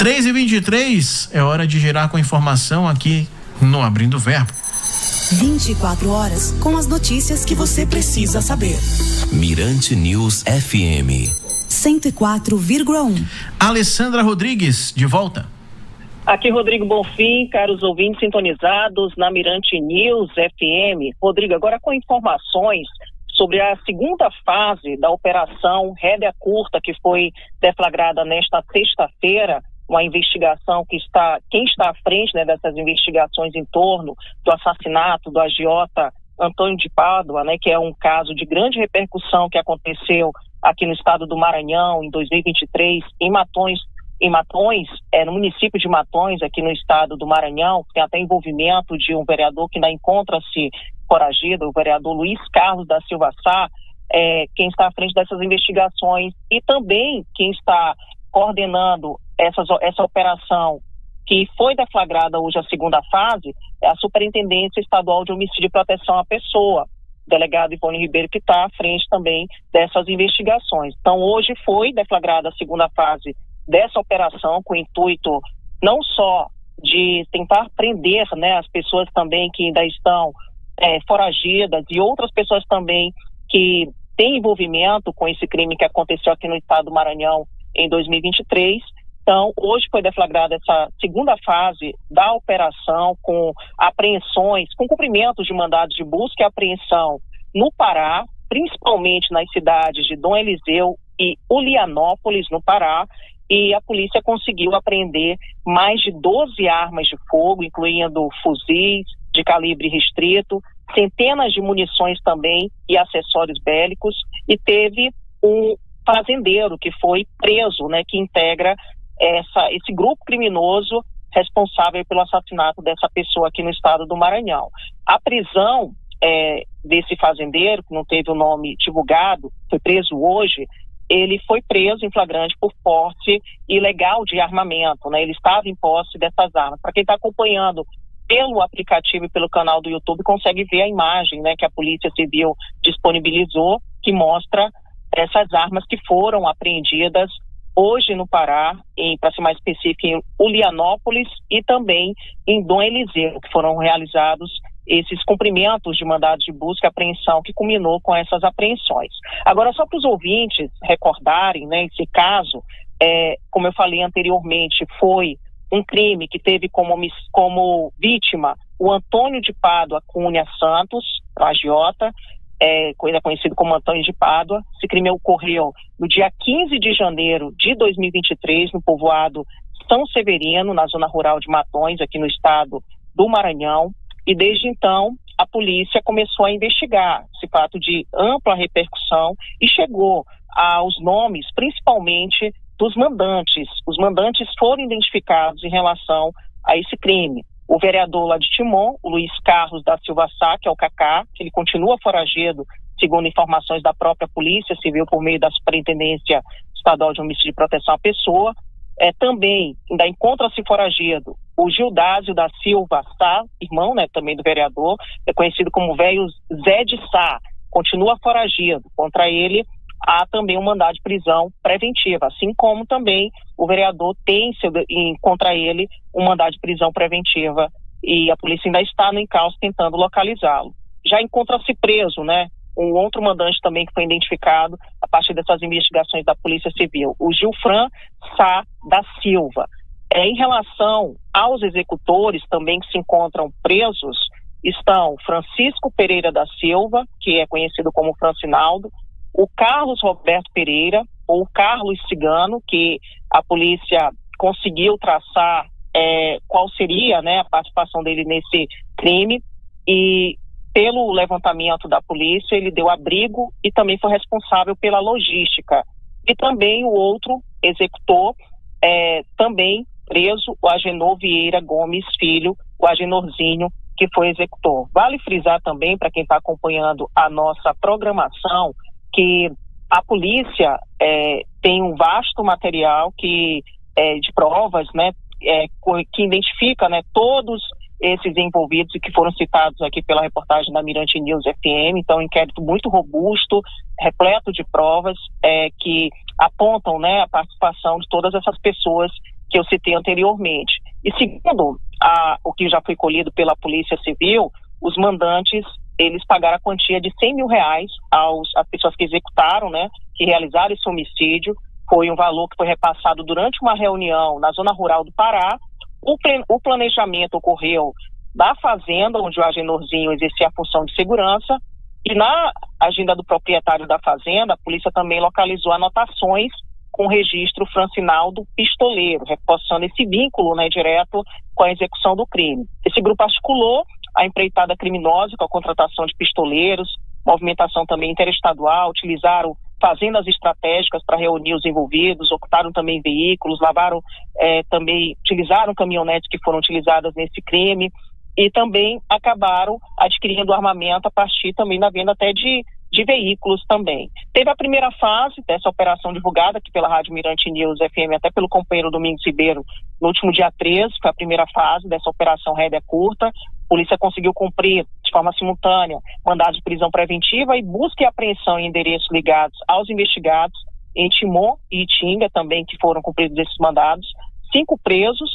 3h23, é hora de girar com informação aqui no Abrindo o Verbo. 24 horas com as notícias que você precisa saber. Mirante News FM 104,1. Alessandra Rodrigues, de volta. Aqui Rodrigo Bonfim, caros ouvintes sintonizados na Mirante News FM. Rodrigo, agora com informações sobre a segunda fase da operação Rédea Curta, que foi deflagrada nesta sexta-feira, uma investigação quem está à frente, né, dessas investigações em torno do assassinato do agiota Antônio de Pádua, né, que é um caso de grande repercussão que aconteceu aqui no estado do Maranhão em 2023, em Matões, no município de Matões, aqui no estado do Maranhão. Tem até envolvimento de um vereador que ainda encontra-se foragido, o vereador Luiz Carlos da Silva Sá, quem está à frente dessas investigações, e também quem está coordenando essa operação que foi deflagrada hoje a segunda fase, é a Superintendência Estadual de Homicídio e Proteção à Pessoa, o delegado Ivone Ribeiro, que está à frente também dessas investigações. Então, hoje foi deflagrada a segunda fase dessa operação, com o intuito não só de tentar prender, né, as pessoas também que ainda estão foragidas, e outras pessoas também que têm envolvimento com esse crime que aconteceu aqui no estado do Maranhão em 2023. Então, hoje foi deflagrada essa segunda fase da operação, com apreensões, com cumprimentos de mandados de busca e apreensão no Pará, principalmente nas cidades de Dom Eliseu e Ulianópolis, no Pará, e a polícia conseguiu apreender mais de 12 armas de fogo, incluindo fuzis de calibre restrito, centenas de munições também e acessórios bélicos, e teve um fazendeiro que foi preso, né, que integra esse grupo criminoso responsável pelo assassinato dessa pessoa aqui no estado do Maranhão. A prisão desse fazendeiro, que não teve o nome divulgado, foi preso hoje. Ele foi preso em flagrante por porte ilegal de armamento, né? Ele estava em posse dessas armas. Para quem está acompanhando pelo aplicativo e pelo canal do YouTube, consegue ver a imagem, né, que a Polícia Civil disponibilizou, que mostra essas armas que foram apreendidas hoje no Pará, para ser mais específico, em Ulianópolis e também em Dom Eliseu, que foram realizados esses cumprimentos de mandados de busca e apreensão, que culminou com essas apreensões. Agora, só para os ouvintes recordarem, né, esse caso, como eu falei anteriormente, foi um crime que teve como vítima o Antônio de Pádua Cunha Santos, o agiota, conhecido como Antônio de Pádua. Esse crime ocorreu no dia 15 de janeiro de 2023, no povoado São Severino, na zona rural de Matões, aqui no estado do Maranhão. E desde então, a polícia começou a investigar esse fato de ampla repercussão e chegou aos nomes, principalmente, dos mandantes. Os mandantes foram identificados em relação a esse crime. O vereador lá de Timon, o Luiz Carlos da Silva Sá, que é o Cacá, que ele continua foragido, segundo informações da própria Polícia Civil, por meio da Superintendência Estadual de Homicídio e Proteção à Pessoa. Também ainda encontra-se foragido o Gildásio da Silva Sá, irmão, né, também do vereador, conhecido como velho Zé de Sá, continua foragido. Contra ele há também um mandado de prisão preventiva, assim como também o vereador tem contra ele um mandado de prisão preventiva, e a polícia ainda está no encalço tentando localizá-lo. Já encontra-se preso, né, um outro mandante também que foi identificado a partir dessas investigações da Polícia Civil, o Gilfran Sá da Silva. Em relação aos executores também que se encontram presos, estão Francisco Pereira da Silva, que é conhecido como Francinaldo, o Carlos Roberto Pereira, ou Carlos Cigano, que a polícia conseguiu traçar qual seria, né, a participação dele nesse crime, e pelo levantamento da polícia ele deu abrigo e também foi responsável pela logística. E também o outro executor, também preso, o Agenor Vieira Gomes Filho, o Agenorzinho, que foi executor. Vale frisar também, para quem está acompanhando a nossa programação, que a polícia tem um vasto material de provas, né, que identifica, né, todos esses envolvidos e que foram citados aqui pela reportagem da Mirante News FM. Então, um inquérito muito robusto, repleto de provas que apontam, né, a participação de todas essas pessoas que eu citei anteriormente. E segundo o que já foi colhido pela Polícia Civil, os mandantes, eles pagaram a quantia de R$100 mil às pessoas que executaram, né, que realizaram esse homicídio. Foi um valor que foi repassado durante uma reunião na zona rural do Pará. O planejamento ocorreu na fazenda, onde o Agenorzinho exercia a função de segurança, e na agenda do proprietário da fazenda, a polícia também localizou anotações com o registro Francinaldo Pistoleiro, reforçando esse vínculo, né, direto com a execução do crime. Esse grupo articulou a empreitada criminosa com a contratação de pistoleiros, movimentação também interestadual, utilizaram fazendas estratégicas para reunir os envolvidos, ocultaram também veículos, também utilizaram caminhonetes que foram utilizadas nesse crime e também acabaram adquirindo armamento a partir também da venda até de veículos também. Teve a primeira fase dessa operação divulgada aqui pela Rádio Mirante News FM, até pelo companheiro Domingos Ribeiro, no último dia 13, foi a primeira fase dessa operação Rédea Curta. A polícia conseguiu cumprir de forma simultânea mandados de prisão preventiva e busca e apreensão em endereços ligados aos investigados em Timon e Itinga também, que foram cumpridos esses mandados. 5 presos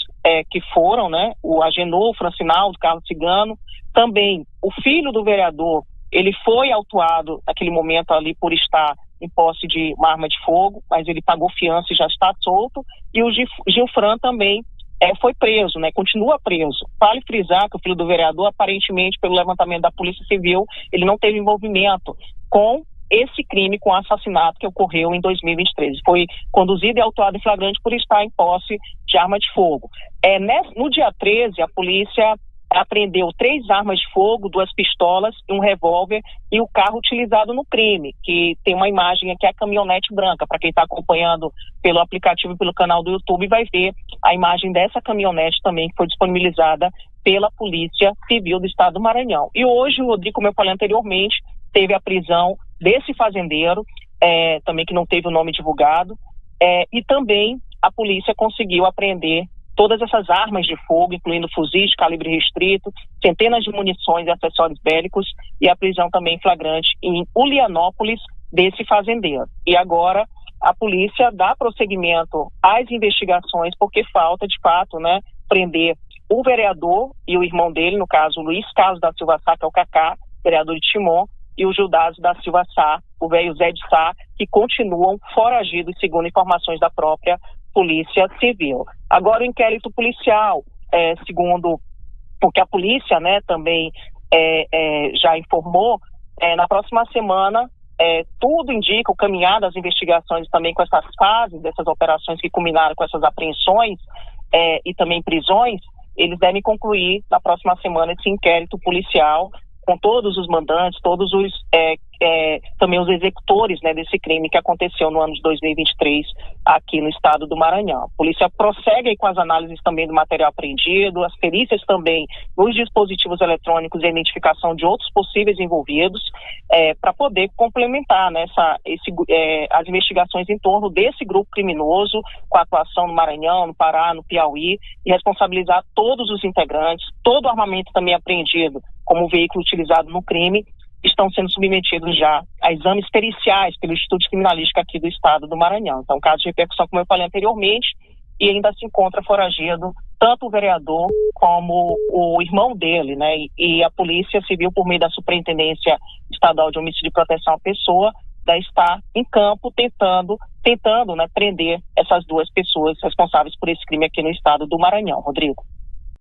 que foram, né, o Agenor, o Francinaldo, Carlos Cigano, também o filho do vereador. Ele foi autuado naquele momento ali por estar em posse de uma arma de fogo, mas ele pagou fiança e já está solto. E o Gilfran também foi preso, né? Continua preso. Vale frisar que o filho do vereador, aparentemente, pelo levantamento da Polícia Civil, ele não teve envolvimento com esse crime, com o assassinato que ocorreu em 2023. Foi conduzido e autuado em flagrante por estar em posse de arma de fogo. No dia 13, a polícia apreendeu 3 armas de fogo, 2 pistolas, um revólver e o carro utilizado no crime, que tem uma imagem aqui, a caminhonete branca. Para quem está acompanhando pelo aplicativo e pelo canal do YouTube, vai ver a imagem dessa caminhonete também, que foi disponibilizada pela Polícia Civil do Estado do Maranhão. E hoje, o Rodrigo, como eu falei anteriormente, teve a prisão desse fazendeiro, também que não teve o nome divulgado, e também a polícia conseguiu apreender todas essas armas de fogo, incluindo fuzis de calibre restrito, centenas de munições e acessórios bélicos, e a prisão também flagrante em Ulianópolis desse fazendeiro. E agora a polícia dá prosseguimento às investigações, porque falta, de fato, né, prender o vereador e o irmão dele, no caso Luiz Carlos da Silva Sá, que é o Cacá, vereador de Timon, e o Gildazo da Silva Sá, o velho Zé de Sá, que continuam foragidos, segundo informações da própria Polícia Civil. Agora o inquérito policial, segundo, porque a polícia, né, também já informou, na próxima semana, tudo indica o caminhar das investigações também com essas fases, dessas operações que culminaram com essas apreensões e também prisões, eles devem concluir na próxima semana esse inquérito policial com todos os mandantes, todos os também os executores, né, desse crime que aconteceu no ano de 2023 aqui no estado do Maranhão. A polícia prossegue aí com as análises também do material apreendido, as perícias também nos dispositivos eletrônicos e a identificação de outros possíveis envolvidos, para poder complementar, né, as investigações em torno desse grupo criminoso, com a atuação no Maranhão, no Pará, no Piauí, e responsabilizar todos os integrantes. Todo o armamento também apreendido como veículo utilizado no crime estão sendo submetidos já a exames periciais pelo Instituto de Criminalística aqui do estado do Maranhão. Então, caso de repercussão, como eu falei anteriormente, e ainda se encontra foragido tanto o vereador como o irmão dele, né? E a Polícia Civil, por meio da Superintendência Estadual de Homicídio e Proteção à Pessoa, está em campo tentando, né, prender essas 2 pessoas responsáveis por esse crime aqui no estado do Maranhão. Rodrigo.